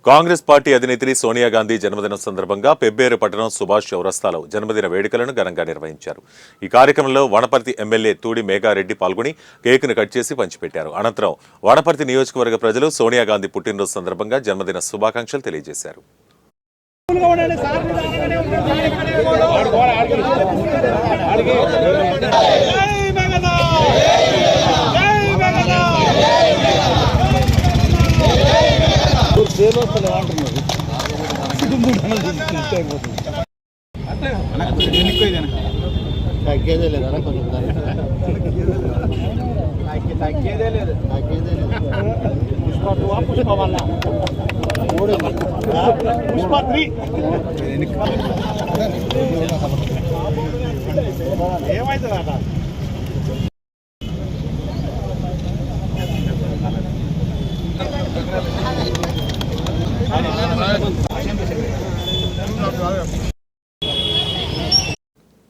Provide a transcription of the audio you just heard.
Congress party అధినేత్రి Sonia Gandhi జన్మదినం సందర్భంగా పెబ్బేరు పట్టణం సుభాష్ చౌరస్తాలో జన్మదిన వేడుకలను ఘనంగా నిర్వహించారు. ఈ కార్యక్రమంలో వనపర్తి ఎమ్మెల్యే తూడి మేఘారెడ్డి పాల్గొని కేకును కట్ చేసి పంచిపెట్టారు. అనంతరం వనపర్తి నియోజకవర్గ ప్రజలు సోనియా గాంధీ పుట్టినరోజు సందర్భంగా జన్మదిన శుభాకాంక్షలు తెలియజేశారు. తగ్గేదే లేదా కొంచెం తగ్గేదే లేదు పుష్ప 3 ఏమైతుందట